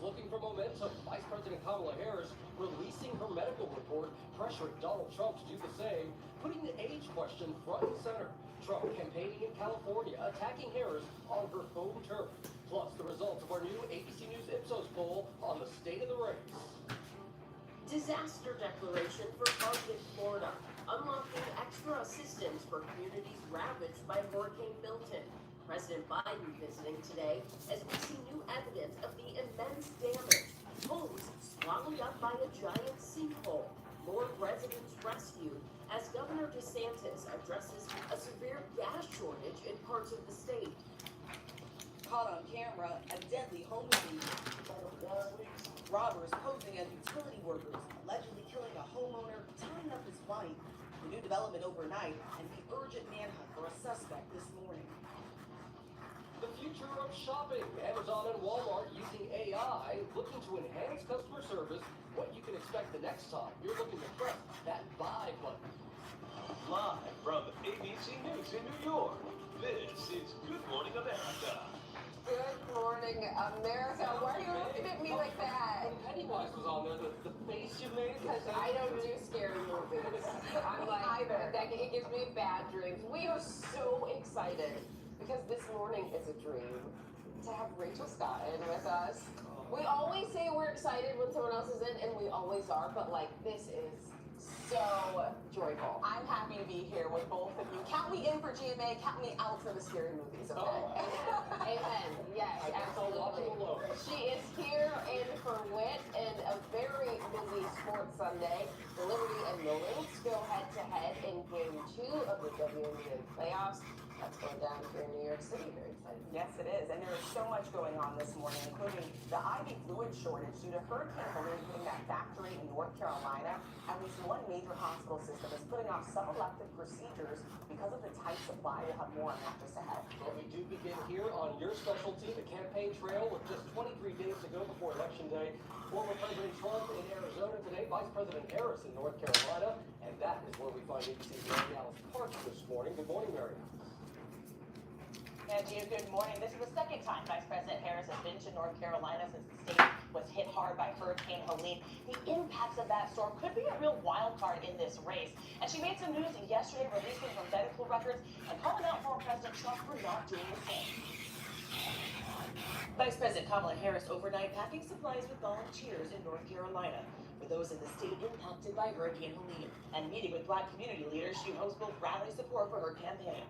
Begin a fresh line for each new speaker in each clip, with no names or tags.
looking for momentum. Vice President Kamala Harris releasing her medical report, pressuring Donald Trump to do the same, putting the age question front and center. Trump campaigning in California, attacking Harris on her home turf. Plus, the results of our new ABC News Ipsos poll on the state of the race.
Disaster declaration for Target, Florida. Unlocking extra assistance for communities ravaged by Hurricane Milton. President Biden visiting today as we see new evidence of the immense damage. Homes swallowed up by a giant sinkhole. More residents rescued as Governor DeSantis addresses a severe gas shortage in parts of the state.
Caught on camera, a deadly home invasion. Robbers posing as utility workers, allegedly killing a homeowner, tying up his wife. The new development overnight and the urgent manhunt for a suspect this morning.
The future of shopping. Amazon and Walmart using AI, looking to enhance customer service. What you can expect the next time you're looking to press that buy button.
Live from ABC News in New York, this is Good Morning America.
Good morning, America. Why are you looking at me like that?
When Pennywise was on there, the face you made.
Because I don't do scary movies. I'm like, it gives me bad dreams. We are so excited because this morning is a dream to have Rachel Scott in with us. We always say we're excited when someone else is in, and we always are, but like this is so joyful. I'm happy to be here with both of you. Count me in for GMA, count me out for the scary movies, okay? Oh. Amen. Yes, absolutely. She is here in for Wit and a very busy sports Sunday. The Liberty and the Lynx go head-to-head in Game 2 of the WNBA playoffs. That's going down here in New York City. Very exciting.
Yes, it is. And there is so much going on this morning, including the IV fluid shortage due to Hurricane Helene hitting that factory in North Carolina. At least one major hospital system is putting off some elective procedures because of the tight supply. We'll have more on that just ahead.
Well, we do begin here on your specialty, the campaign trail, with just 23 days to go before Election Day. Former President Trump in Arizona today, Vice President Harris in North Carolina, and that is where we find ABC's Mary Alice Parks this morning. Good morning, Mary.
And you, good morning. This is the second time Vice President Harris has been to North Carolina since the state was hit hard by Hurricane Helene. The impacts of that storm could be a real wild card in this race. And she made some news yesterday, releasing her medical records and calling out former President Trump for not doing the same. Vice President Kamala Harris overnight packing supplies with volunteers in North Carolina for those in the state impacted by Hurricane Helene. And meeting with Black community leaders, she hopes will rally support for her campaign.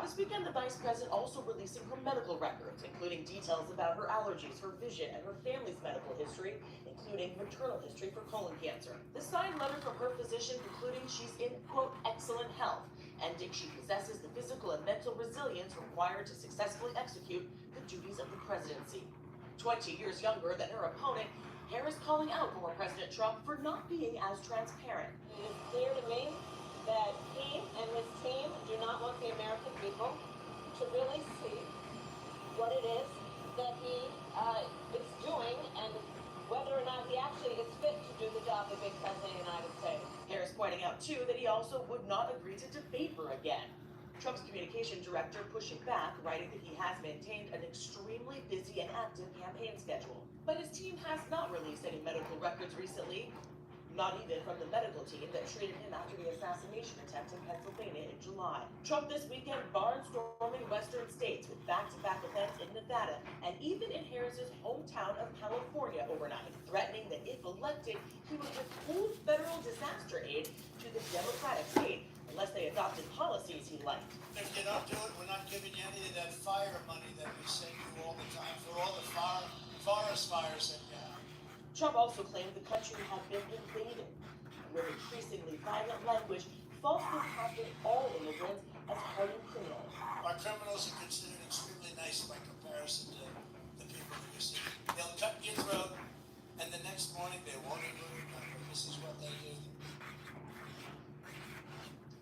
This weekend, the Vice President also releasing her medical records, including details about her allergies, her vision, and her family's medical history, including maternal history for colon cancer. The signed letter from her physician concluding she's in, quote, excellent health, ending she possesses the physical and mental resilience required to successfully execute the duties of the presidency. 20 years younger than her opponent, Harris calling out former President Trump for not being as transparent.
It is clear to me that he and his team do not want the American people to really see what it is that he is doing and whether or not he actually is fit to do the job of being President of the United States.
Harris pointing out, too, that he also would not agree to debate her again. Trump's communication director pushing back, writing that he has maintained an extremely busy and active campaign schedule. But his team has not released any medical records recently. Not even from the medical team that treated him after the assassination attempt in Pennsylvania in July. Trump this weekend barnstorming western states with back-to-back events in Nevada and even in Harris's hometown of California overnight, threatening that if elected, he would withhold federal disaster aid to the Democratic state unless they adopted policies he liked.
If you don't do it, we're not giving you any of that fire money that we send you all the time for all the forest fires that you have.
Trump also claimed the country had been invaded, where increasingly violent language falsely casting all immigrants as hardened criminals.
Our criminals are considered extremely nice by comparison to the people that you see. They'll cut your throat, and the next morning they won't even remember. This is what they do.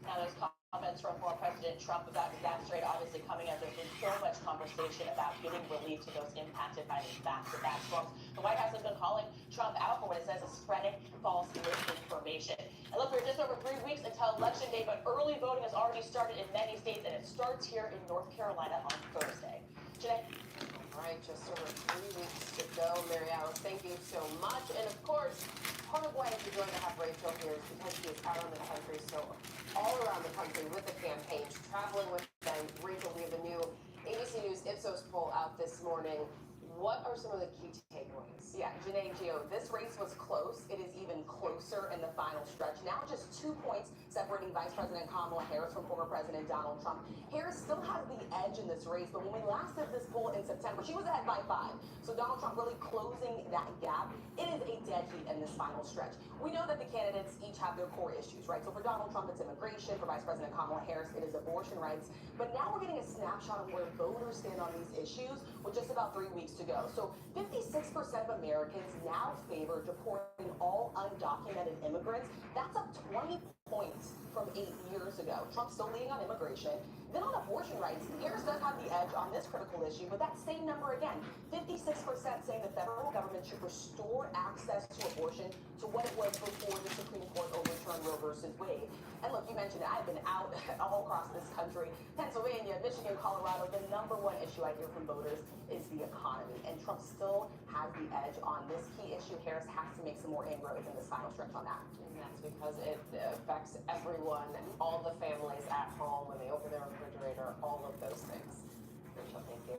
Now there's comments from former President Trump about disaster aid obviously coming as there's been so much conversation about getting relief to those impacted by these back-to-back storms. The White House has been calling Trump out for what it says is spreading false misinformation. And look, we're just over 3 weeks until Election Day, but early voting has already started in many states, and it starts here in North Carolina on Thursday. Janae?
Right. right, just over 3 weeks to go. Mary Alice, thank you so much. And of course, part of why it's a joy to have Rachel here is because she is out on the country, so all around the country with the campaigns, traveling with them. Rachel, we have a new ABC News Ipsos poll out this morning. What are some of the key takeaways?
Yeah, Janae, Gio, this race was close. It is even closer in the final stretch. Now just 2 points separating Vice President Kamala Harris from former President Donald Trump. Harris still has the edge in this race, but when we last did this poll in September, she was ahead by 5. So Donald Trump really closing that gap. It is a dead heat in this final stretch. We know that the candidates each have their core issues, right? So for Donald Trump, it's immigration. For Vice President Kamala Harris, it is abortion rights. But now we're getting a snapshot of where voters stand on these issues with just about 3 weeks to go. So 56% of Americans now favor deporting all undocumented immigrants. That's up 20 points from 8 years ago. Trump's still leading on immigration. Then on abortion rights, Harris does have the edge on this critical issue, but that same number again, 56% saying the federal government should restore access to abortion to what it was before the Supreme Court overturned Roe versus Wade. And look, you mentioned it, I've been out all across this country, Pennsylvania, Michigan, Colorado. The number one issue I hear from voters is the economy, and Trump still has the edge on this key issue. Harris has to make some more inroads in this final stretch on that.
And that's because it affects everyone, all the families at home when they open their refrigerator, all of those things. Rachel, thank you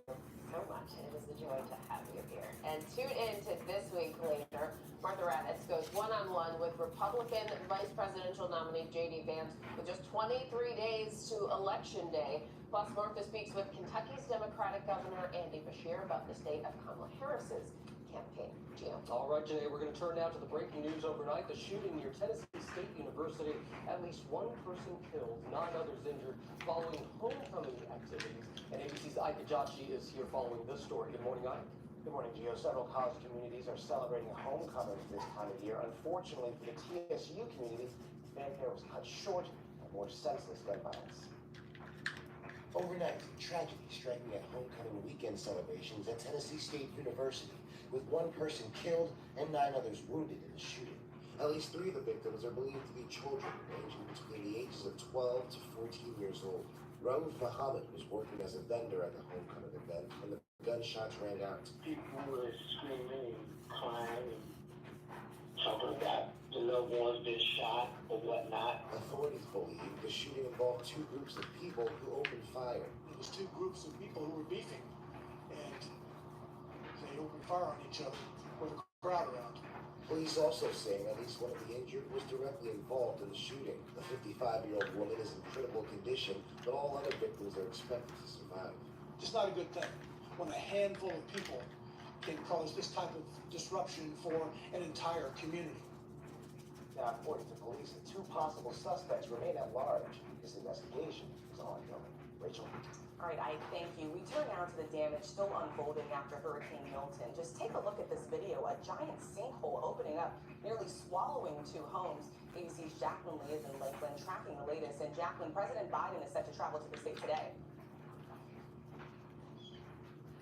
so much. It is a joy to have you here. And tune in to This Week Later. Martha Raddatz goes one-on-one with Republican Vice Presidential nominee J.D. Vance with just 23 days to Election Day. Plus, Martha speaks with Kentucky's Democratic Governor Andy Beshear about the state of Kamala Harris's campaign. Gio.
All right, Janae, we're going to turn now to the breaking news overnight. The shooting near Tennessee State University. At least 1 person killed, 9 others injured following homecoming activities. And ABC's Ike Ajachi is here following this story. Good morning, Ike.
Good morning, Gio. Several college communities are celebrating homecomings this time of year. Unfortunately for the TSU community, fanfare was cut short by more senseless gun violence.
Overnight, tragedy striking at homecoming weekend celebrations at Tennessee State University, with 1 person killed and 9 others wounded in the shooting. At least 3 of the victims are believed to be children ranging between the ages of 12 to 14 years old. Raouf Muhammad was working as a vendor at the homecoming event when the gunshots rang out.
People were screaming and crying and talking about the loved ones being shot or whatnot.
Authorities believe the shooting involved 2 groups of people who opened fire.
It was 2 groups of people who were beefing, and they opened fire on each other with a crowd around.
Police also saying at least 1 of the injured was directly involved in the shooting. The 55-year-old woman is in critical condition, but all other victims are expected to survive.
It's not a good thing when a handful of people can cause this type of disruption for an entire community.
Now, according to police, the 2 possible suspects remain at large. This investigation is ongoing. Rachel?
All right, I thank you. We turn now to the damage still unfolding after Hurricane Milton. Just take a look at this video. A giant sinkhole opening up, nearly swallowing 2 homes. ABC's Jacqueline Lee is in Lakeland tracking the latest. And Jacqueline, President Biden is set to travel to the state today.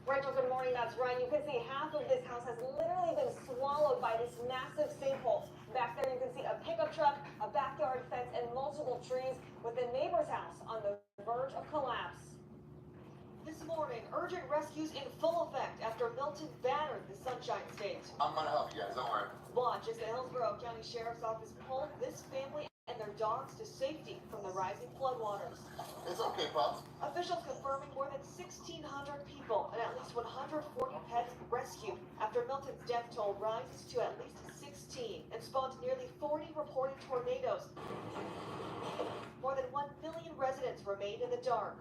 Rachel, good morning. That's right. You can see half of this house has literally been swallowed by this massive sinkhole. Back there, you can see a pickup truck, a backyard fence, and multiple trees with the neighbor's house on the verge of collapse.
This morning, urgent rescues in full effect after Milton battered the Sunshine State.
I'm gonna help you guys, don't worry.
Watch as the Hillsborough County Sheriff's Office pulled this family and their dogs to safety from the rising floodwaters.
It's okay, Pops.
Officials confirming more than 1,600 people and at least 140 pets rescued after Milton's death toll rises to at least 16 and spawned nearly 40 reported tornadoes. More than 1 million residents remained in the dark.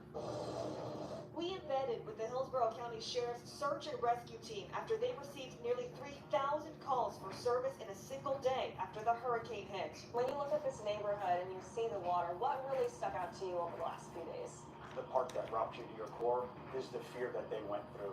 We embedded with the Hillsborough County Sheriff's Search and Rescue Team after they received nearly 3,000 calls for service in a single day after the hurricane hit.
When you look at this neighborhood and you see the water, what really stuck out to you over the last few days?
The part that ruptured to your core is the fear that they went through,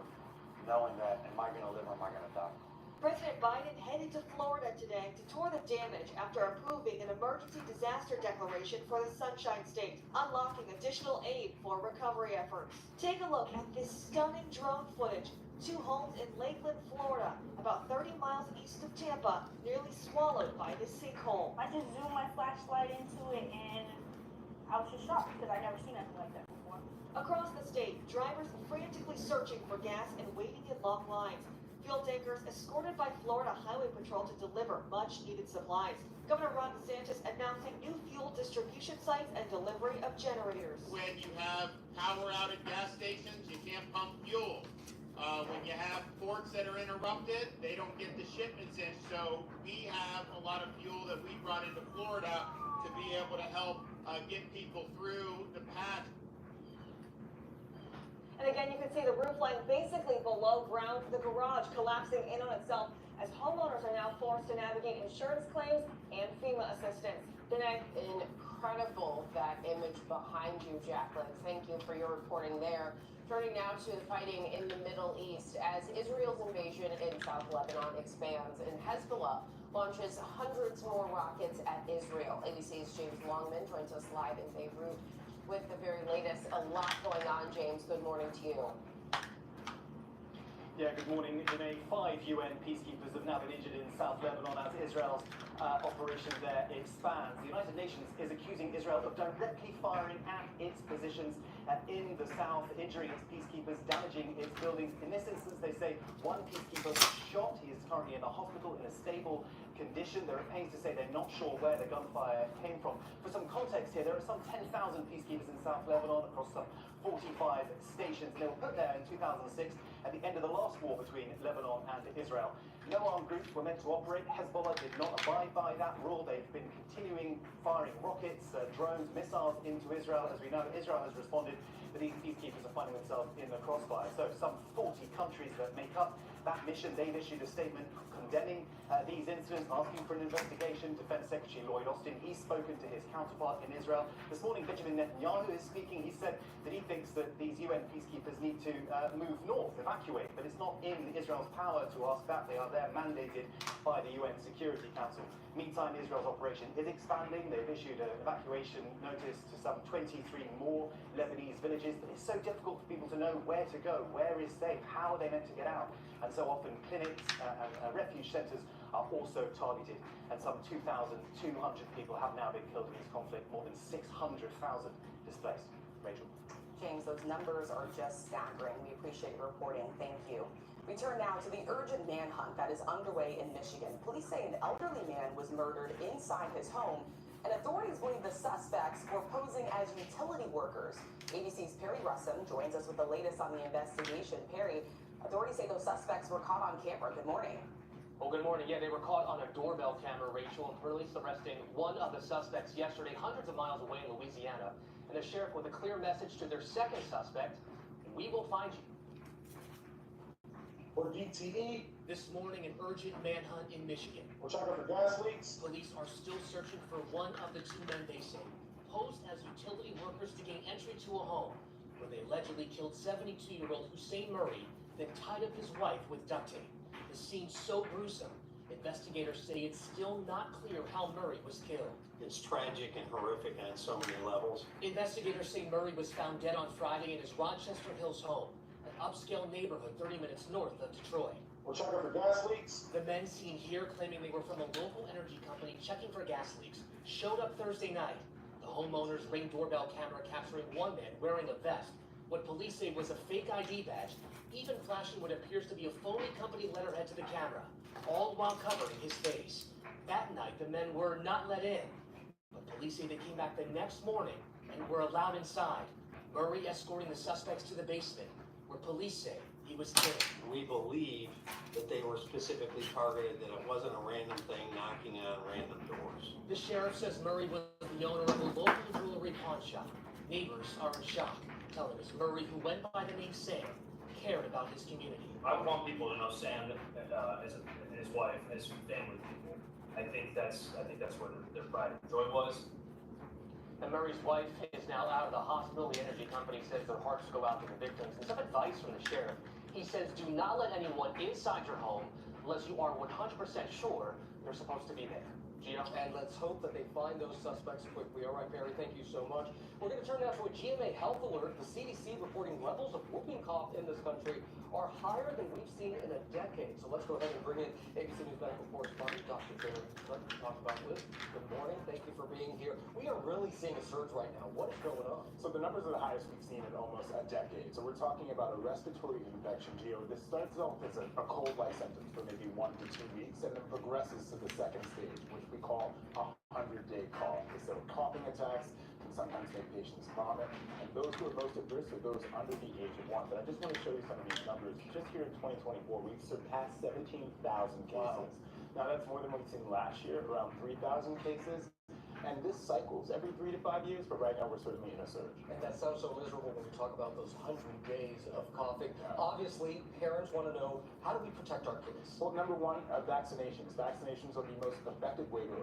knowing that, am I going to live or am I going to die?
President Biden headed to Florida today to tour the damage after approving an emergency disaster declaration for the Sunshine State, unlocking additional aid for recovery efforts. Take a look at this stunning drone footage. 2 homes in Lakeland, Florida, about 30 miles east of Tampa, nearly swallowed by this sinkhole.
I just zoomed my flashlight into it and I was just shocked because I'd never seen anything like that before.
Across the state, drivers frantically searching for gas and waiting in long lines. Fuel tankers escorted by Florida Highway Patrol to deliver much-needed supplies. Governor Ron DeSantis announcing new fuel distribution sites and delivery of generators.
When you have power out at gas stations, you can't pump fuel. When you have ports that are interrupted, they don't get the shipments in. So we have a lot of fuel that we brought into Florida to be able to help get people through the path.
And again, you can see the roof line basically below ground, the garage collapsing in on itself as homeowners are now forced to navigate insurance claims and FEMA assistance. Danae?
Incredible, that image behind you, Jacqueline. Thank you for your reporting there. Turning now to the fighting in the Middle East as Israel's invasion in South Lebanon expands and Hezbollah launches hundreds more rockets at Israel. ABC's James Longman joins us live in Beirut with the very latest. A lot going on, James. Good morning to you.
Yeah, good morning. Danae, 5 UN peacekeepers have now been injured in South Lebanon as Israel's operation there expands. The United Nations is accusing Israel of directly firing at its positions in the south, injuring its peacekeepers, damaging its buildings. In this instance, they say one peacekeeper was shot. He is currently in the hospital in a stable condition. There are pains to say they're not sure where the gunfire came from. For some context here, there are some 10,000 peacekeepers in South Lebanon across some 45 stations. They were put there in 2006 at the end of the last war between Lebanon and Israel. No armed groups were meant to operate. Hezbollah did not abide by that rule. They've been continuing firing rockets, drones, missiles into Israel. As we know, Israel has responded, but these peacekeepers are finding themselves in the crossfire. So some 40 countries that make up that mission, they've issued a statement condemning these incidents, asking for an investigation. Defense Secretary Lloyd Austin, he's spoken to his counterpart in Israel. This morning, Benjamin Netanyahu is speaking. He said that he thinks that these UN peacekeepers need to move north, evacuate, but it's not in Israel's power to ask that. They are there mandated by the UN Security Council. Meantime, Israel's operation is expanding. They've issued an evacuation notice to some 23 more Lebanese villages, but it's so difficult for people to know where to go, where is safe, how are they meant to get out? And so often clinics and refuge centres are also targeted, and some 2,200 people have now been killed in this conflict, more than 600,000 displaced. Rachel.
James, those numbers are just staggering. We appreciate your reporting. Thank you. We turn now to the urgent manhunt that is underway in Michigan. Police say an elderly man was murdered inside his home, and authorities believe the suspects were posing as utility workers. ABC's Perry Russum joins us with the latest on the investigation. Perry, authorities say those suspects were caught on camera. Good morning.
Well, good morning. Yeah, they were caught on a doorbell camera, Rachel, and police arresting one of the suspects yesterday, hundreds of miles away in Louisiana. And the sheriff with a clear message to their second suspect: we will find you.
For DTE,
This morning, an urgent manhunt in Michigan.
we're checking for gas leaks.
Police are still searching for one of the two men they say posed as utility workers to gain entry to a home where they allegedly killed 72-year-old Hussein Murray, then tied up his wife with duct tape. The scene so gruesome, investigators say it's still not clear how Murray was killed.
It's tragic and horrific on so many levels.
Investigators say Murray was found dead on Friday in his Rochester Hills home, an upscale neighborhood 30 minutes north of Detroit.
We're checking for gas leaks.
The men seen here, claiming they were from a local energy company checking for gas leaks, showed up Thursday night. The homeowner's Ring doorbell camera capturing one man wearing a vest, what police say was a fake ID badge, even flashing what appears to be a phony company letterhead to the camera, all while covering his face. That night, the men were not let in, but police say they came back the next morning and were allowed inside. Murray escorting the suspects to the basement, where police say he was killed.
We believe that they were specifically targeted, that it wasn't a random thing knocking on random doors.
The sheriff says Murray was the owner of a local jewelry pawn shop. Neighbors are in shock, telling us Murray, who went by the name Sam, cared about his community.
I want people to know Sam as his wife, as family people. I think that's where their pride and joy was.
And Murray's wife is now out of the hospital. The energy company says their hearts go out to the victims. And some advice from the sheriff. He says, do not let anyone inside your home unless you are 100% sure they're supposed to be there. Gio. And let's hope that they find those suspects quickly. All right, Perry, thank you so much. We're going to turn now to a GMA health alert. The CDC reporting levels of whooping cough in this country are higher than we've seen in a decade. So let's go ahead and bring in ABC News medical correspondent Dr. Jerry to talk about this. Good morning. Thank you for being here. We are really seeing a surge right now. What is going on?
So the numbers are the highest we've seen in almost a decade. So we're talking about a respiratory infection, Gio. This starts off as a cold-like symptoms for maybe 1 to 2 weeks, and then progresses to the second stage, which we call a 100-day cough. So coughing attacks can sometimes make patients vomit, and those who are most at risk are those under the age of 1. But I just want to show you some of these numbers. Just here in 2024, we've surpassed 17,000 cases. Wow. Now that's more than we've seen last year, around 3,000 cases. And this cycles every 3 to 5 years, but right now we're certainly in a surge.
And that sounds so miserable when you talk about those 100 days of coughing. Obviously, parents want to know, how do we protect our kids?
Well, number one, vaccinations. Vaccinations are the most effective way to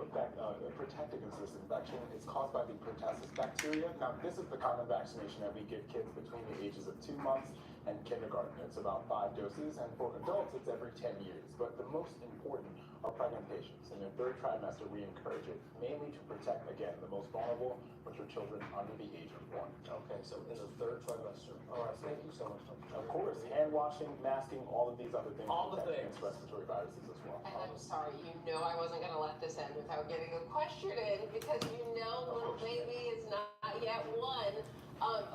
protect against this infection. It's caused by the pertussis bacteria. Now, this is the common vaccination that we give kids between the ages of 2 months and kindergarten. It's about 5 doses, and for adults, it's every 10 years. But the most important are pregnant patients. In their 3rd trimester, we encourage it, mainly to protect, again, the most vulnerable, which are children under the age of 1.
Okay, so in the 3rd trimester. All right, thank you so much.
Of course, hand washing, masking, all of these other things.
All the things.
Against respiratory viruses as well.
And I'm sorry, you know I wasn't going to let this end without getting a question in, because you know little baby is not yet 1.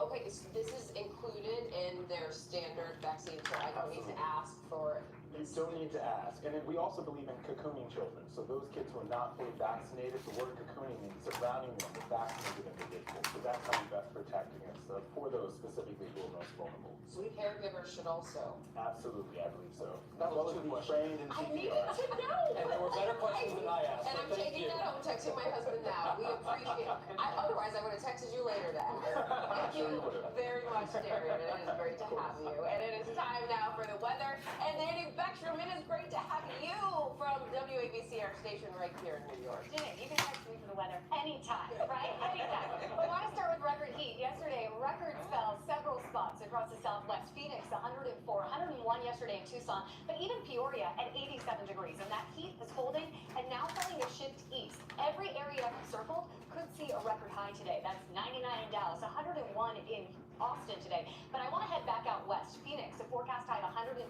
Okay, so this is included in their standard vaccine, so I don't need to ask for it.
You don't need to ask. And then we also believe in cocooning children. So those kids who are not fully vaccinated, the word cocooning means surrounding them with vaccinated individuals. So that's how we best protect against for those specifically who are most vulnerable.
So caregivers should also.
Absolutely, I believe so.
That was 2 questions.
Trained in
I
CPR.
needed to know.
And there were better questions than I asked.
And
so
I'm
thank
taking
you.
that home, texting my husband now. We appreciate it. Otherwise, I would have texted you later then. Thank you very much, Darren. It is great to have you. And it is time now for the weather. And Danny Beckstrom, it is great to have you from WABC, our station right here in New York.
Jenny, you can text me for the weather anytime, right? Anytime. But I want to start with record heat. Yesterday, records fell several spots across the Southwest. Phoenix, 104, 101 yesterday in Tucson, but even Peoria at 87 degrees. And that heat is holding and now starting to shift east. Every area circled could see a record high today. That's 99 in Dallas, 101 in Austin today. But I want to head back out west. Phoenix, a forecast high of 102.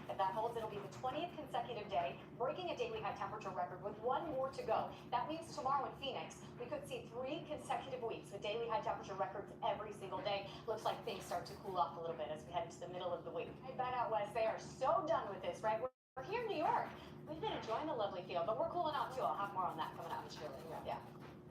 If that holds, it'll be the 20th consecutive day, breaking a daily high temperature record with 1 more to go. That means tomorrow in Phoenix, we could see 3 consecutive weeks with daily high temperature records every single day. Looks like things start to cool off a little bit as we head into the middle of the week. Head back out west. They are so done with this, right? We're here in New York. We've been enjoying the lovely field, but we're cooling off too. I'll have more on that coming up. Yeah.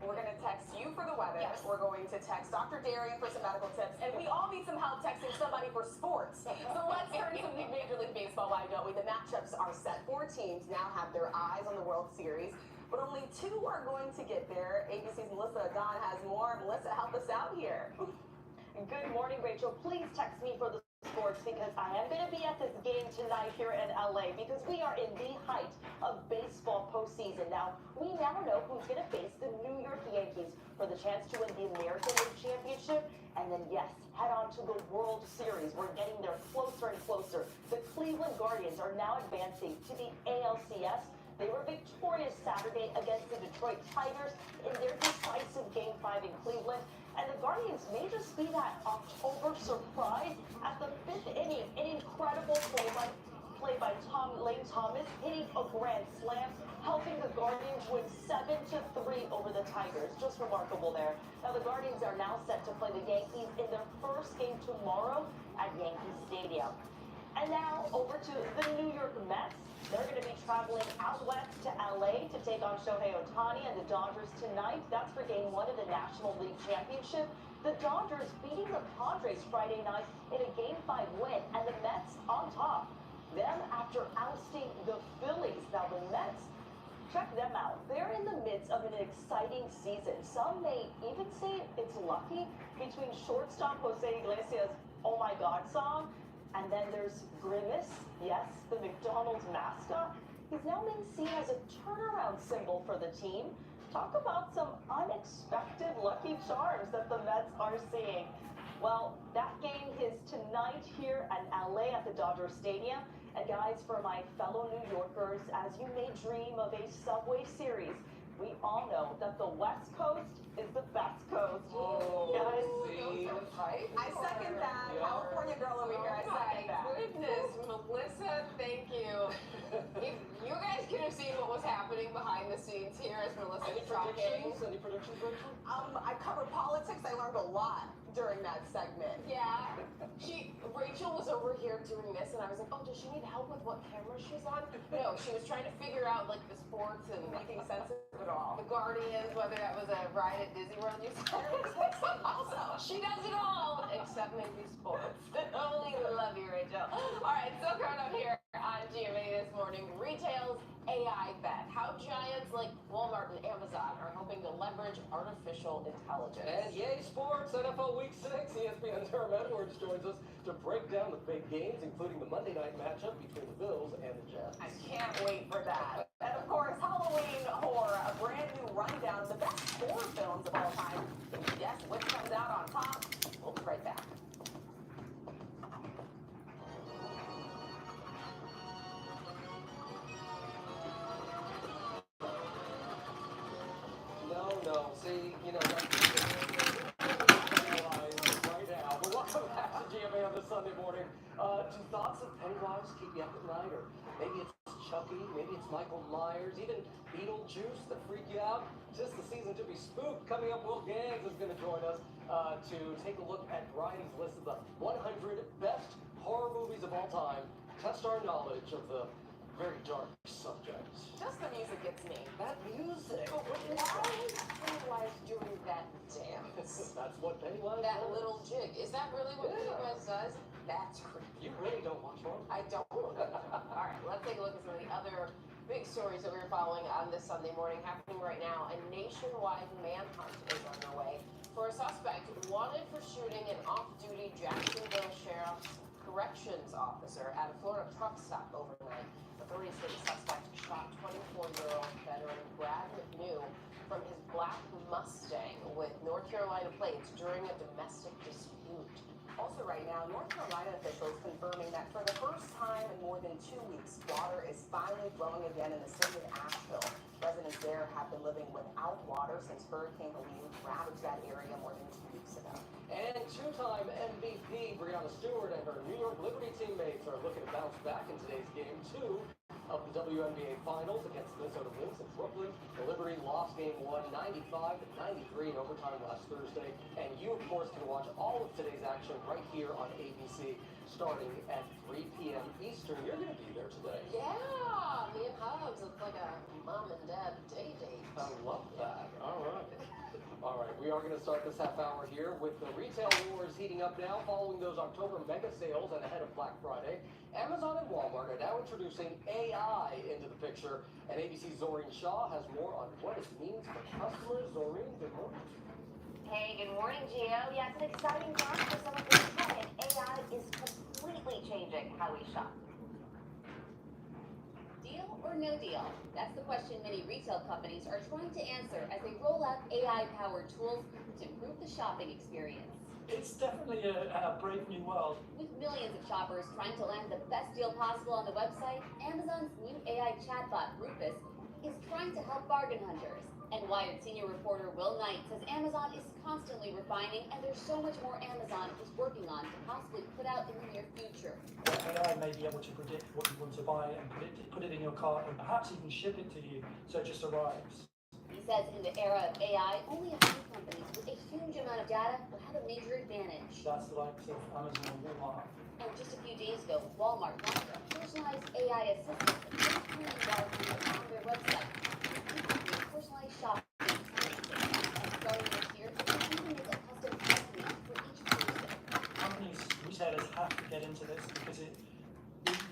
We're going to text you for the weather.
Yes.
We're going to text Dr. Darian for some medical tips. And we all need some help texting somebody for sports. So let's turn to the Major League Baseball wide open. The matchups are set. 4 teams now have their eyes on the World Series, but only 2 are going to get there. ABC's Melissa Don has more. Melissa, help us out here.
Good morning, Rachel. Please text me for the sports because I am going to be at this game tonight here in LA because we are in the height of baseball postseason. Now, we now know who's going to face the New York Yankees for the chance to win the American League Championship. And then, yes, head on to the World Series. We're getting there closer and closer. The Cleveland Guardians are now advancing to the ALCS. They were victorious Saturday against the Detroit Tigers in their decisive Game 5 in Cleveland. And the Guardians may just be that October surprise at the 5th inning. An incredible play by Lane Thomas, hitting a grand slam, helping the Guardians win 7-3 over the Tigers. Just remarkable there. Now the Guardians are now set to play the Yankees in their first game tomorrow at Yankee Stadium. And now over to the New York Mets. They're going to be traveling out west to LA to take on Shohei Ohtani and the Dodgers tonight. That's for Game 1 of the National League Championship. The Dodgers beating the Padres Friday night in a Game 5 win, and the Mets on top. Them after ousting the Phillies. Now the Mets, check them out. They're in the midst of an exciting season. Some may even say it's lucky between shortstop Jose Iglesias' "Oh My God" song. And then there's Grimace, yes, the McDonald's mascot. He's now being seen as a turnaround symbol for the team. Talk about some unexpected lucky charms that the Mets are seeing. Well, that game is tonight here in LA at the Dodger Stadium. And guys, for my fellow New Yorkers, as you may dream of a Subway series, we all know that the West Coast is the best coast. Guys,
I second that.
Yeah.
California girl over here. I second that. Goodness, Melissa, thank you. If you guys could have seen what was happening behind the scenes here as Melissa was talking.
Any predictions, Rachel?
I covered politics. I learned a lot during that segment.
Yeah. Rachel was over here doing this, and I was like, oh, does she need help with what camera she's on? No, she was trying to figure out, like, the sports and
Making sense of it all.
the Guardians, whether that was a ride at Disney World you said. Also, she does it all, except maybe sports. Oh, we love you, Rachel. All right, still coming up here on GMA this morning, retail's AI bet. How giants like Walmart and Amazon are hoping to leverage artificial intelligence.
And yay, sports, NFL Week 6. ESPN's Herm Edwards joins us to break down the big games, including the Monday night matchup between the Bills and the Jets.
I can't wait for that. And of course, Halloween Horror, a brand new rundown of the best horror films of all time. Can you guess which comes out on top? We'll be right back.
No, see, you know, right now. But welcome back to GMA on this Sunday morning. Do thoughts of Pennywise keep you up at night? Or maybe it's Chucky, maybe it's Michael Myers, even Beetlejuice that freak you out? Just the season to be spooked. Coming up, Will Gans is going to join us to take a look at Brian's list of the 100 best horror movies of all time. Test our knowledge of the very dark subject.
Just the music gets me.
That music.
But why is Pennywise doing that dance?
That's what Pennywise
That
does.
little jig. Is that really what Pennywise does? That's creepy.
You really don't watch horror?
I don't. All right, let's take a look at some of the other big stories that we're following on this Sunday morning. Happening right now, a nationwide manhunt is underway for a suspect wanted for shooting an off-duty Jacksonville Sheriff's Corrections officer at a Florida truck stop overnight. Authorities say the suspect shot 24-year-old veteran Brad McNew from his black Mustang with North Carolina plates during a domestic dispute.
Also right now, North Carolina officials confirming that for the first time in more than 2 weeks, water is finally flowing again in the city of Asheville. Residents there have been living without water since Hurricane Helene ravaged that area more than 2 weeks ago.
And two-time MVP Breanna Stewart and her New York Liberty teammates are looking to bounce back in today's game 2 of the WNBA Finals against Minnesota Lynx in Brooklyn. The Liberty lost game 1, 95-93 in overtime last Thursday. And you, of course, can watch all of today's action right here on ABC starting at 3 p.m. Eastern. You're going to be there today.
Yeah, me and Hubbs. It's like a mom and dad date.
I love that. All right. All right, we are going to start this half hour here with the retail wars heating up now following those October mega sales and ahead of Black Friday. Amazon and Walmart are now introducing AI into the picture, and ABC's Zoreen Shaw has more on what it means for customers. Zoreen, good morning.
Hey, good morning, Gio. Yeah, it's an exciting time for some of this tech, and AI is completely changing how we shop.
Deal or no deal? That's the question many retail companies are trying to answer as they roll out AI-powered tools to improve the shopping experience.
It's definitely a brave new world.
With millions of shoppers trying to land the best deal possible on the website, Amazon's new AI chatbot, Rufus, is trying to help bargain hunters. And Wired senior reporter Will Knight says Amazon is constantly refining, and there's so much more Amazon is working on to possibly put out in the near future.
AI may be able to predict what you want to buy and put it in your cart and perhaps even ship it to you so it just arrives.
He says in the era of AI, only a few companies with a huge amount of data will have a major advantage.
That's the likes of Amazon and Walmart.
And just a few days ago, Walmart launched a personalized AI assistant on their website. Personalized shopping and starting this year, they even make a custom estimate for each person.
Companies, retailers have to get into this because it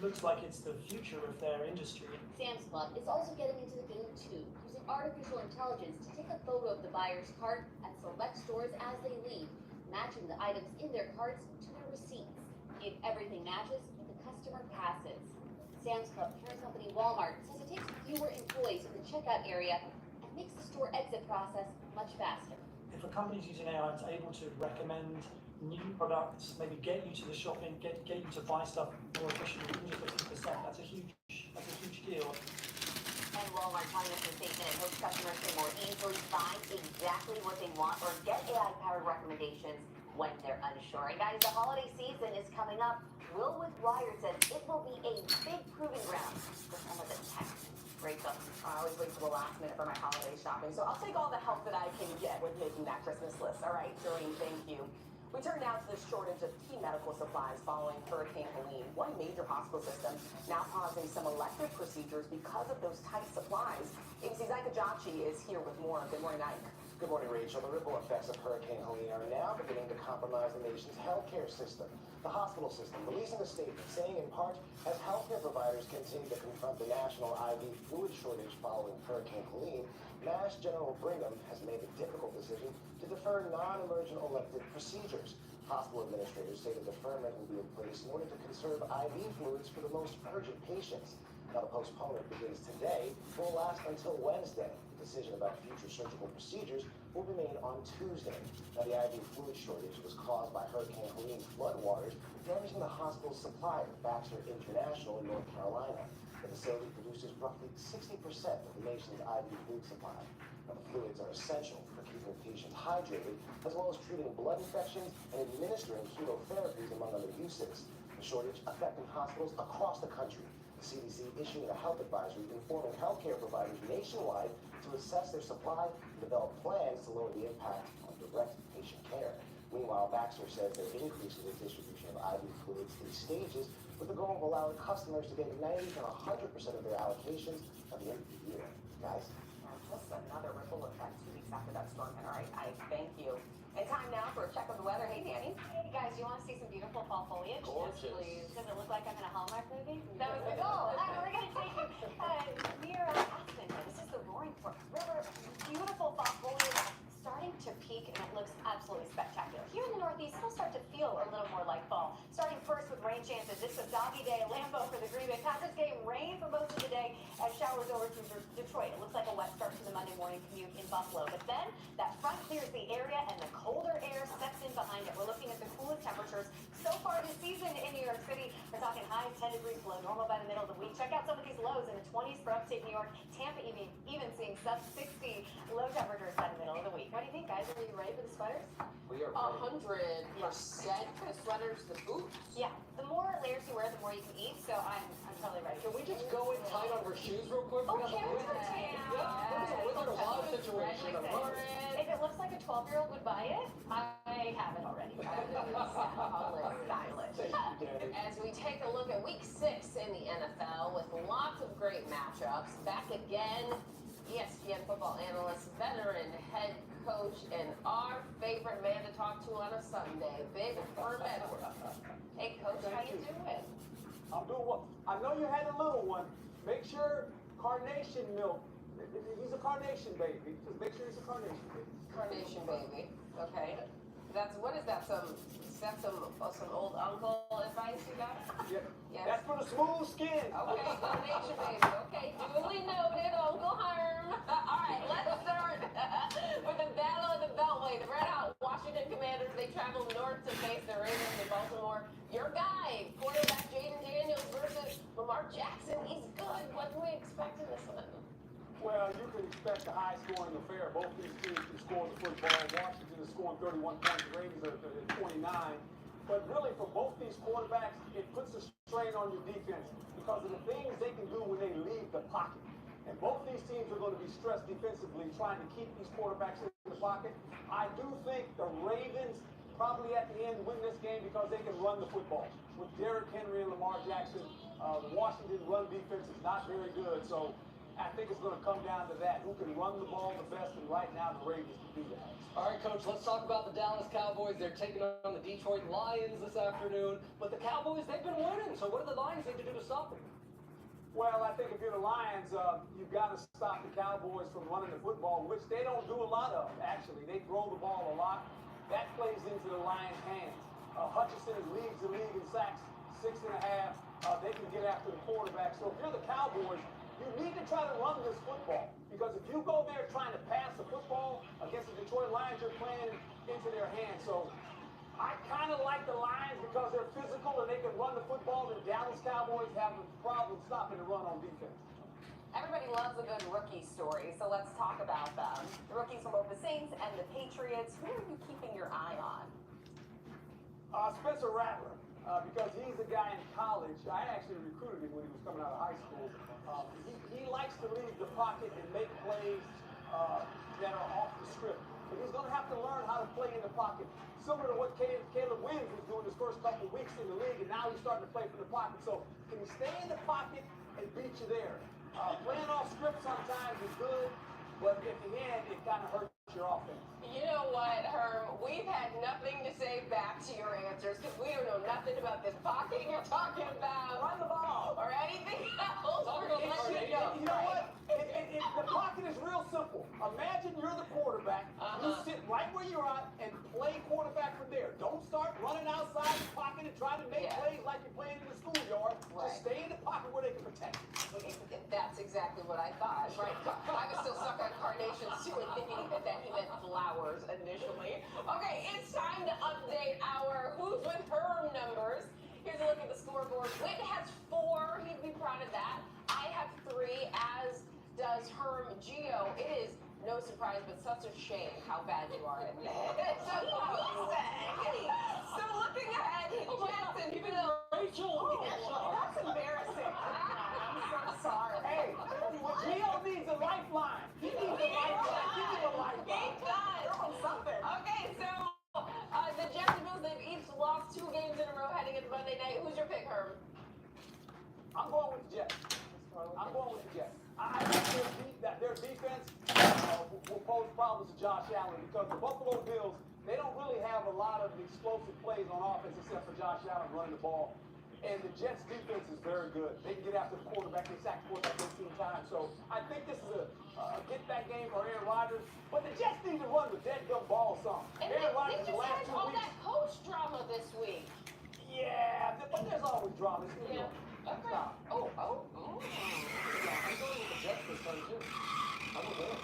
looks like it's the future of their industry.
Sam's Club is also getting into the game too, using artificial intelligence to take a photo of the buyer's cart at select stores as they leave, matching the items in their carts to their receipts. If everything matches, the customer passes. Sam's Club parent company Walmart says it takes fewer employees in the checkout area and makes the store exit process much faster.
If a company's using AI, it's able to recommend new products, maybe get you to the shopping, get you to buy stuff more efficiently, even just 50%. That's a huge deal.
And Walmart
Walmart telling us in a statement it hopes customers can more easily find exactly what they want or get AI-powered recommendations when they're unsure. And guys, the holiday season is coming up. Will with Wired says it will be a big proving ground for some of the tech. Rachel.
I always wait till the last minute for my holiday shopping, so I'll take all the help that I can get with making that Christmas list. All right, Doreen, thank you. We turn now to the shortage of key medical supplies following Hurricane Helene. One major hospital system now pausing some elective procedures because of those tight supplies. ABC's Ike Ajachi is here with more. Good morning, Ike.
Good morning, Rachel. The ripple effects of Hurricane Helene are now beginning to compromise the nation's healthcare system. The hospital system releasing a statement saying in part, as healthcare providers continue to confront the national IV fluid shortage following Hurricane Helene, Mass General Brigham has made the difficult decision to defer non-emergent elective procedures. Hospital administrators say the deferment will be in place in order to conserve IV fluids for the most urgent patients. Now, the postponement begins today and will last until Wednesday. The decision about future surgical procedures will be made on Tuesday. Now, the IV fluid shortage was caused by Hurricane Helene's floodwaters damaging the hospital's supplier, Baxter International in North Carolina. The facility produces roughly 60% of the nation's IV fluid supply. Now, the fluids are essential for keeping patients hydrated, as well as treating blood infections and administering chemotherapies, among other uses. The shortage affecting hospitals across the country. The CDC issuing a health advisory informing healthcare providers nationwide to assess their supply and develop plans to lower the impact on direct patient care. Meanwhile, Baxter says they're increasing the distribution of IV fluids in stages with the goal of allowing customers to get 90 to 100% of their allocations by the end of the year. Guys?
Just another ripple effect 2 weeks after that storm hit. All right, I thank you. And time now for a check of the weather. Hey, Danny.
Hey guys, you want to see some beautiful fall foliage?
Gorgeous.
Yes, please. Does it look like I'm in a Hallmark movie? That was the goal. We're going to take you near Aspen. This is the Roaring Fork River. Beautiful fall foliage starting to peak, and it looks absolutely spectacular. Here in the Northeast, it'll start to feel a little more like fall. Starting first with rain chances. This was Doggy Day, Lambeau for the Green Bay Packers game. Rain for most of the day as showers over through Detroit. It looks like a wet start to the Monday morning commute in Buffalo. But then that front clears the area and the colder air steps in behind it. We're looking at the coolest temperatures so far this season in New York City. We're talking highs 10 degrees below normal by the middle of the week. Check out some of these lows in the 20s for upstate New York. Tampa even seeing sub 60 low temperatures by the middle of the week. What do you think, guys? Are you ready for the sweaters?
We are 100%. The sweaters, the boots.
Yeah. The more layers you wear, the more you can eat. So I'm totally ready.
Can we just go in tight on her shoes real quick?
Oh,
We got
can
the
we?
Wizard- Yeah, there's a Wizard of Oz situation.
If it looks like a 12-year-old would buy it, I have it already.
Stylish.
As we take a look at week 6 in the NFL with lots of great matchups. Back again, ESPN football analyst, veteran head coach, and our favorite man to talk to on a Sunday, Big Herb Edwards. Hey, Coach, how you doing?
I'm doing well. I know you had a little one. Make sure carnation milk. He's a carnation baby. Just make sure he's a carnation baby.
Carnation baby. Okay. What is that? Some old uncle advice you got?
Yeah.
Yes.
That's for the smooth skin.
Okay, carnation baby. Okay, duly noted, Uncle Herm. All right, let's start with the battle of the Beltway. The Red Hot Washington Commanders, they travel north to face the Ravens in Baltimore. Your guy, quarterback Jaden Daniels versus Lamar Jackson. He's good. What can we expect in this one?
Well, you can expect a high scoring affair. Both these teams can score the football. Washington is scoring 31 points. The Ravens are at 29. But really, for both these quarterbacks, it puts a strain on your defense because of the things they can do when they leave the pocket. And both these teams are going to be stressed defensively, trying to keep these quarterbacks in the pocket. I do think the Ravens probably at the end win this game because they can run the football. With Derrick Henry and Lamar Jackson, the Washington run defense is not very good. So I think it's going to come down to that. Who can run the ball the best? And right now, the Ravens can do that.
All right, Coach, let's talk about the Dallas Cowboys. They're taking on the Detroit Lions this afternoon. But the Cowboys, they've been winning. So what do the Lions need to do to stop them?
Well, I think if you're the Lions, you've got to stop the Cowboys from running the football, which they don't do a lot of, actually. They throw the ball a lot. That plays into the Lions' hands. Hutchinson leads the league in sacks, 6.5. They can get after the quarterback. So if you're the Cowboys, you need to try to run this football. Because if you go there trying to pass the football against the Detroit Lions, you're playing into their hands. So I kind of like the Lions because they're physical and they can run the football. The Dallas Cowboys have a problem stopping the run on defense.
Everybody loves a good rookie story, so let's talk about them. The rookies from both the Saints and the Patriots. Who are you keeping your eye on?
Spencer Rattler, because he's a guy in college. I actually recruited him when he was coming out of high school. He likes to leave the pocket and make plays that are off the script. But he's going to have to learn how to play in the pocket, similar to what Caleb Williams was doing his first couple of weeks in the league, and now he's starting to play from the pocket. So can he stay in the pocket and beat you there? Playing off script sometimes is good, but at the end, it kind of hurts your offense.
You know what, Herm? We've had nothing to say back to your answers because we don't know nothing about this pocket you're talking about.
Run the ball.
Or anything else.
You know what? The pocket is real simple. Imagine you're the quarterback. You sit right where you're at and play quarterback from there. Don't start running outside the pocket and trying to make plays like you're playing in the schoolyard. Just stay in the pocket where they can protect you.
That's exactly what I thought. Right. I was still stuck on carnations too and thinking that he meant flowers initially. Okay, it's time to update our Who's with Herm numbers. Here's a look at the scoreboard. Whit has 4. He'd be proud of that. I have 3, as does Herm Gio. It is no surprise, but such a shame how bad you are at this. So looking ahead, Jacksonville.
Rachel!
That's embarrassing. I'm so sorry.
Hey, Gio needs a lifeline. He needs a lifeline. Give him a lifeline.
He does.
Something.
Okay, so the Jacksonville, they've each lost 2 games in a row heading into Monday night. Who's your pick, Herm?
I'm going with the Jets. I'm going with the Jets. I think their defense will pose problems to Josh Allen because the Buffalo Bills, they don't really have a lot of explosive plays on offense except for Josh Allen running the ball. And the Jets' defense is very good. They can get after the quarterback. They sacked the quarterback 18 times. So I think this is a get-back game for Aaron Rodgers. But the Jets need to run the dead-gum ball some.
And
Aaron Rodgers
they
the
just
last
had
2
all
weeks.
that coach drama this week.
Yeah, but there's always drama. It's New York.
Okay.
Stop.
I'm going with the Jets this time too. I'm a winner.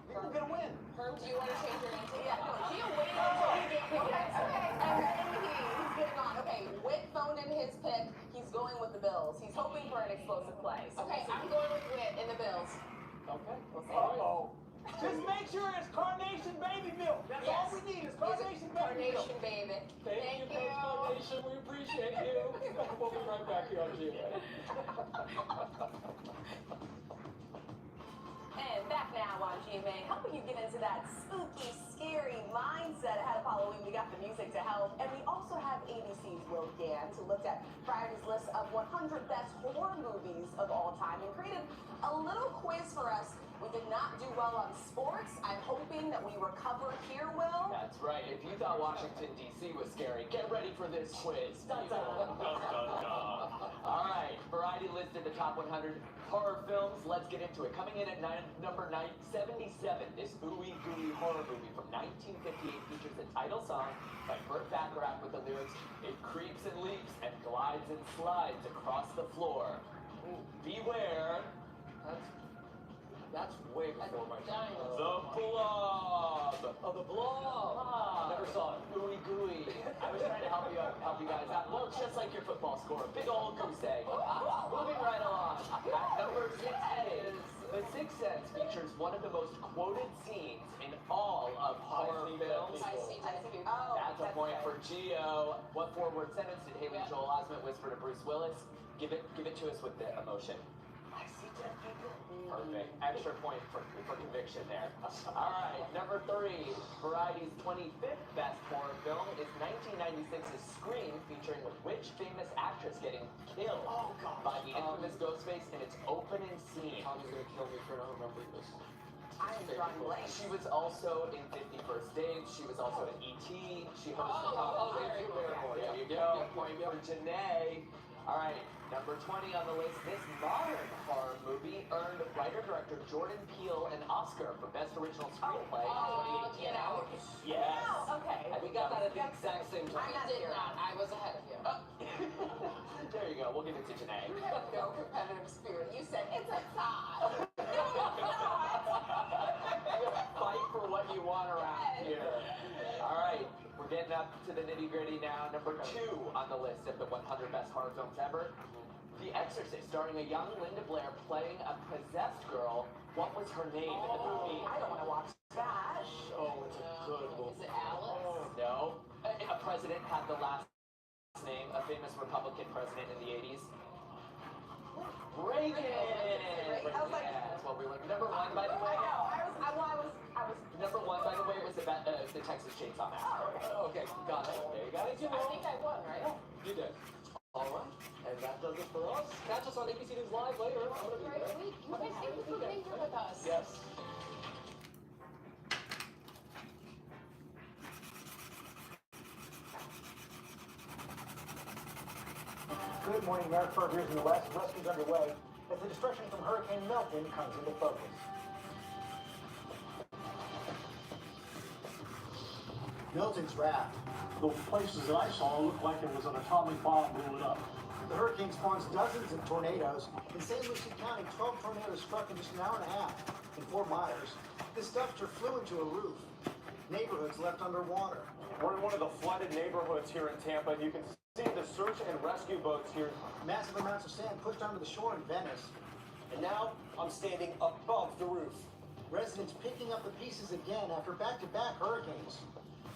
You're going to get a win.
Herm, do you want to change your answer?
Yeah, no, Gio waited until he gave his answer. And then he's getting on. Okay, Whit phoned in his pick. He's going with the Bills. He's hoping for an explosive play. So
Okay, I'm going with Whit in the Bills.
Okay.
We'll see.
Uh-oh. Just make sure it's Carnation Baby Milk. That's all we need is Carnation Baby Milk.
Carnation baby.
Thank you, Coach Carnation. We appreciate you. We'll be right back here on GMA.
And back now on GMA, helping you get into that spooky, scary mindset ahead of Halloween. We got the music to help. And we also have ABC's Will Gant, who looked at Friday's list of 100 best horror movies of all time and created a little quiz for us. We did not do well on sports. I'm hoping that we recover here, Will.
That's right. If you thought Washington, D.C. was scary, get ready for this quiz.
Dun, dun.
All right, Variety listed the top 100 horror films. Let's get into it. Coming in at number 977, this ooey gooey horror movie from 1958 features the title song by Burt Bacharach with the lyrics, "It creeps and leaps and glides and slides across the floor. Beware."
That's way before my time.
The Blob.
Oh, the Blob. Never saw it.
Ooey gooey. I was trying to help you guys out. Well, just like your football score. Big old goose egg. Moving right along. At number 68, The Sixth Sense features one of the most quoted scenes in all of horror films.
I see.
Oh,
That's a point for Gio. What 4-word sentence did Haley Joel Osment whisper to Bruce Willis? Give it to us with the emotion. I see dead people. Perfect. Extra point for conviction there. All right, number 3. Variety's 25th best horror film is 1996's Scream, featuring which famous actress getting killed by the infamous Ghostface in its opening scene?
Tommy's gonna kill me for not remembering this.
I am drawing blank.
She was also in 50 First Dates. She was also in E.T. She hosted
There
you go. Point for Janae. All right, number 20 on the list. This modern horror movie earned writer-director Jordan Peele an Oscar for Best Original Screenplay in 2018.
Get Out.
Yes.
Okay.
We got that at the exact same time.
I did not. I was ahead of you.
There you go. We'll give it to Janae.
You have no competitive spirit. You said it's a tie.
Fight for what you want around here. All right, we're getting up to the nitty-gritty now. Number 2 on the list of the 100 best horror films ever. The Exorcist, starring a young Linda Blair playing a possessed girl. What was her name in the movie?
I don't want to watch that.
Oh, it's a good movie.
Is it Alice?
No. A president had the last name, a famous Republican president in the 80s. Reagan!
I was like,
That's what we were. Number one, by the way.
I know. I was.
Number one, by the way, was the Texas Chainsaw Massacre. Okay, got it. There you go.
I think I won, right?
You did. All right. And that does it for us. Catch us on ABC News Live later. I'm going to be
Great
there.
week. You guys, thank you for being here with us.
Yes.
Good morning, America. Here's in the West. Rescue's underway as the destruction from Hurricane Milton comes into focus. Milton's raft.
The places that I saw looked like it was an atomic bomb blew it up.
The hurricane spawns dozens of tornadoes. In St. Lucie County, 12 tornadoes struck in just an hour and a half. In Fort Myers, this dumpster flew into a roof. Neighborhoods left underwater.
We're in one of the flooded neighborhoods here in Tampa, and you can see the search and rescue boats here.
Massive amounts of sand pushed onto the shore in Venice.
And now I'm standing above the roof.
Residents picking up the pieces again after back-to-back hurricanes.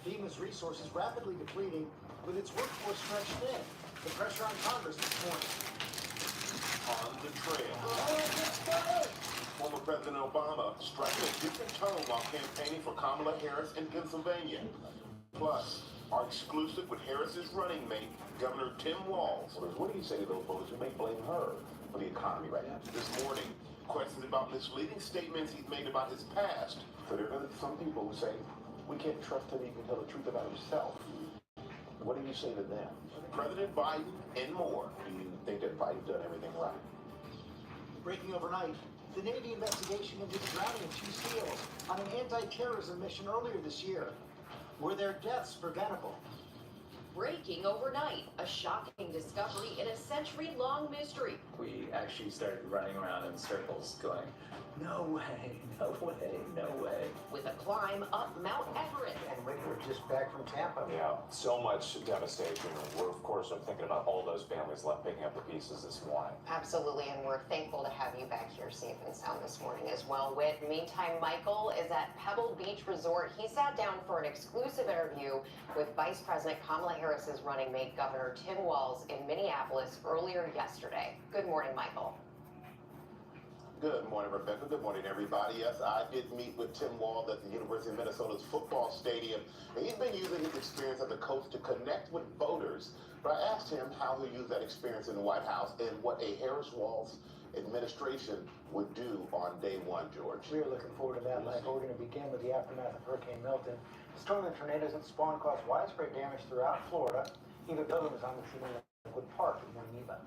FEMA's resources rapidly depleting with its workforce stretched thin. The pressure on Congress this morning.
On the trail. Former President Obama striking a different tone while campaigning for Kamala Harris in Pennsylvania. Plus, our exclusive with Harris's running mate, Governor Tim Walz.
What do you say to those voters who may blame her for the economy right now?
This morning, questions about misleading statements he's made about his past.
So there are some people who say, we can't trust him, you can tell the truth about himself. What do you say to them?
President Biden and more.
Do you think that Biden's done everything right?
Breaking overnight, the Navy investigation into the drowning of 2 SEALs on an anti-terrorism mission earlier this year. Were their deaths preventable?
Breaking overnight, a shocking discovery in a century-long mystery.
We actually started running around in circles going, no way, no way, no way.
With a climb up Mount Everest.
And we're just back from Tampa.
Yeah, so much devastation. We're, of course, thinking about all those families left picking up the pieces this morning.
Absolutely, and we're thankful to have you back here safe and sound this morning as well, Whit. Meantime, Michael is at Pebble Beach Resort. He sat down for an exclusive interview with Vice President Kamala Harris's running mate, Governor Tim Walz, in Minneapolis earlier yesterday. Good morning, Michael.
Good morning, Rebecca. Good morning, everybody. Yes, I did meet with Tim Walz at the University of Minnesota's football stadium, and he's been using his experience as a coach to connect with voters. But I asked him how he'll use that experience in the White House and what a Harris-Walz administration would do on day one, George.
We're looking forward to that, Michael. We're going to begin with the aftermath of Hurricane Milton. The storm and tornadoes that spawned caused widespread damage throughout Florida. Eva Billion was on the scene in Wood Park in Eva.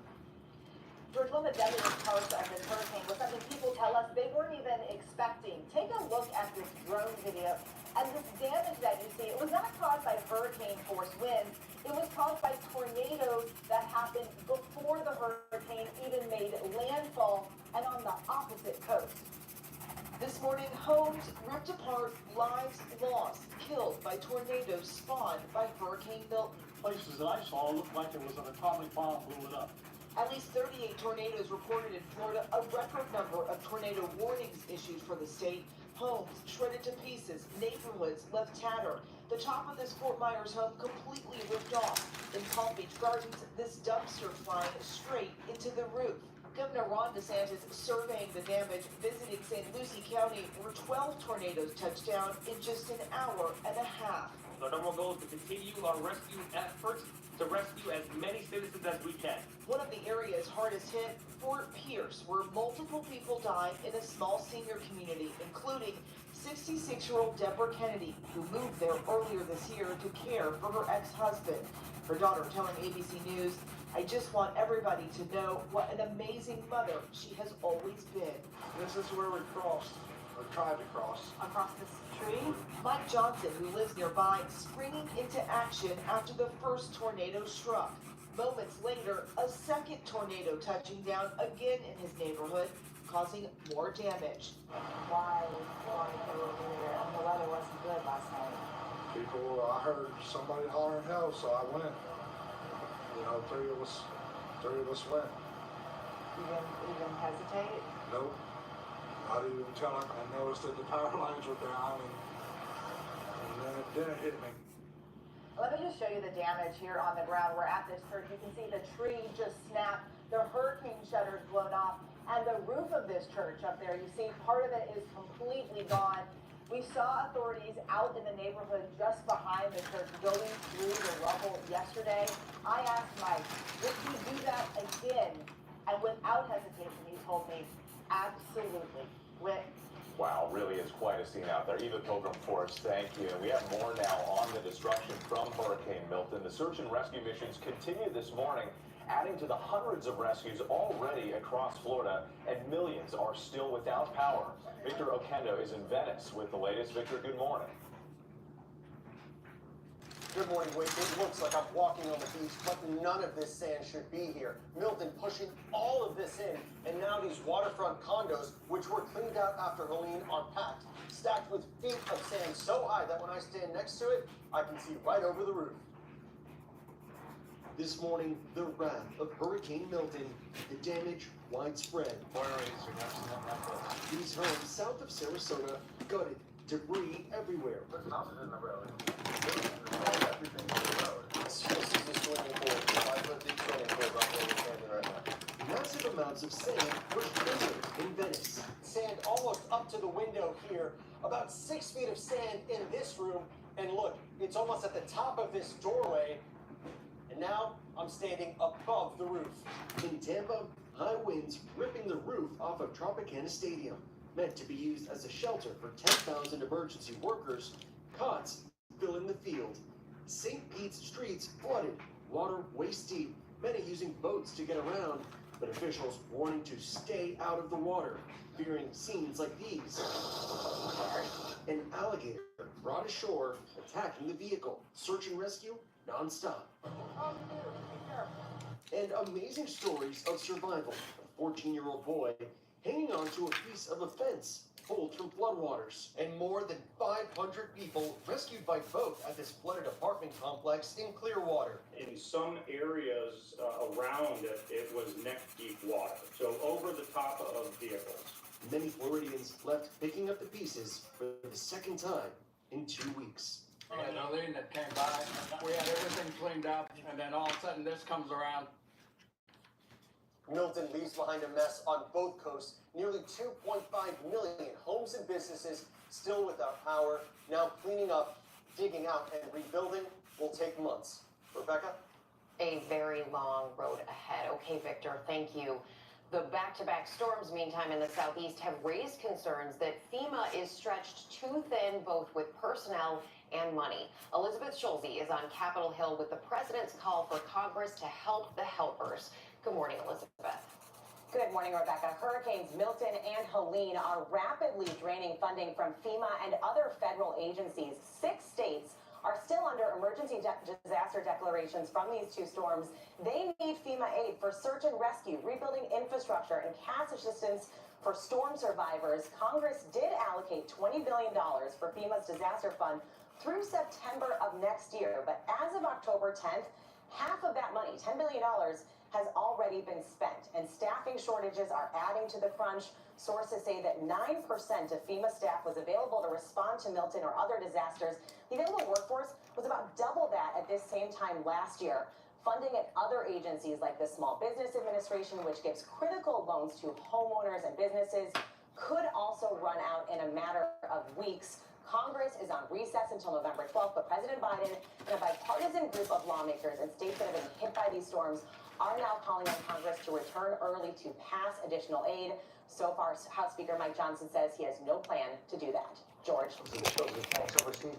George, one of the deadliest parts of this hurricane was something people tell us they weren't even expecting. Take a look at this drone video, and this damage that you see, it was not caused by hurricane force winds. It was caused by tornadoes that happened before the hurricane even made landfall and on the opposite coast.
This morning, homes ripped apart, lives lost, killed by tornadoes spawned by Hurricane Milton.
Places that I saw looked like it was an atomic bomb blew it up.
At least 38 tornadoes reported in Florida, a record number of tornado warnings issued for the state. Homes shredded to pieces, neighborhoods left tattered. The top of this Fort Myers home completely ripped off. In Palm Beach Gardens, this dumpster flying straight into the roof. Governor Ron DeSantis surveying the damage, visiting St. Lucie County, where 12 tornadoes touched down in just an hour and a half.
Our number one goal is to continue our rescue efforts to rescue as many citizens as we can.
One of the areas hardest hit, Fort Pierce, where multiple people died in a small senior community, including 66-year-old Deborah Kennedy, who moved there earlier this year to care for her ex-husband. Her daughter telling ABC News, "I just want everybody to know what an amazing mother she has always been."
This is where we crossed, or tried to cross.
Across this tree, Mike Johnson, who lives nearby, springing into action after the first tornado struck. Moments later, a second tornado touching down again in his neighborhood, causing more damage.
Why was it over here? And the weather wasn't good last night.
People, I heard somebody hollering hell, so I went. You know, three of us went.
even hesitate?
Nope. Not even until I noticed that the power lines were down, and then it hit me.
Let me just show you the damage here on the ground. We're at this church. You can see the tree just snapped, the hurricane shutters blown off, and the roof of this church up there, you see part of it is completely gone. We saw authorities out in the neighborhood just behind the church going through the rubble yesterday. I asked Mike, would he do that again? And without hesitation, he told me, absolutely. Rick.
Wow, really is quite a scene out there. Eva Pilgrim Forrest, thank you. And we have more now on the destruction from Hurricane Milton. The search and rescue missions continue this morning, adding to the hundreds of rescues already across Florida, and millions are still without power. Victor Oquendo is in Venice with the latest. Victor, good morning.
Good morning, Wade. It looks like I'm walking on the beach, but none of this sand should be here. Milton pushing all of this in, and now these waterfront condos, which were cleaned out after Helene, are packed, stacked with feet of sand so high that when I stand next to it, I can see right over the roof.
This morning, the wrath of Hurricane Milton, the damage widespread. These homes south of Sarasota gutted, debris everywhere. Massive amounts of sand pushed inward in Venice.
Sand almost up to the window here, about 6 feet of sand in this room, and look, it's almost at the top of this doorway, and now I'm standing above the roof.
In Tampa, high winds ripping the roof off of Tropicana Stadium, meant to be used as a shelter for 10,000 emergency workers, cots filling the field. St. Pete's streets flooded, water waist deep, many using boats to get around, but officials warning to stay out of the water, fearing scenes like these. An alligator brought ashore, attacking the vehicle, search and rescue nonstop. And amazing stories of survival. A 14-year-old boy hanging on to a piece of a fence pulled from floodwaters.
And more than 500 people rescued by boat at this flooded apartment complex in Clearwater.
In some areas around it, it was neck-deep water, so over the top of vehicles.
Many Floridians left picking up the pieces for the second time in 2 weeks.
And Helene that came by, we had everything cleaned up, and then all of a sudden this comes around.
Milton leaves behind a mess on both coasts. Nearly 2.5 million homes and businesses still without power. Now cleaning up, digging out, and rebuilding will take months. Rebecca?
A very long road ahead. Okay, Victor, thank you. The back-to-back storms, meantime, in the southeast have raised concerns that FEMA is stretched too thin, both with personnel and money. Elizabeth Schulze is on Capitol Hill with the president's call for Congress to help the helpers. Good morning, Elizabeth.
Good morning, Rebecca. Hurricanes Milton and Helene are rapidly draining funding from FEMA and other federal agencies. 6 states are still under emergency disaster declarations from these 2 storms. They need FEMA aid for search and rescue, rebuilding infrastructure, and cash assistance for storm survivors. Congress did allocate $20 billion for FEMA's disaster fund through September of next year. But as of October 10th, half of that money, $10 billion, has already been spent, and staffing shortages are adding to the crunch. Sources say that 9% of FEMA staff was available to respond to Milton or other disasters. The available workforce was about double that at this same time last year. Funding at other agencies like the Small Business Administration, which gives critical loans to homeowners and businesses, could also run out in a matter of weeks. Congress is on recess until November 12th, but President Biden and a bipartisan group of lawmakers in states that have been hit by these storms are now calling on Congress to return early to pass additional aid. So far, House Speaker Mike Johnson says he has no plan to do that. George.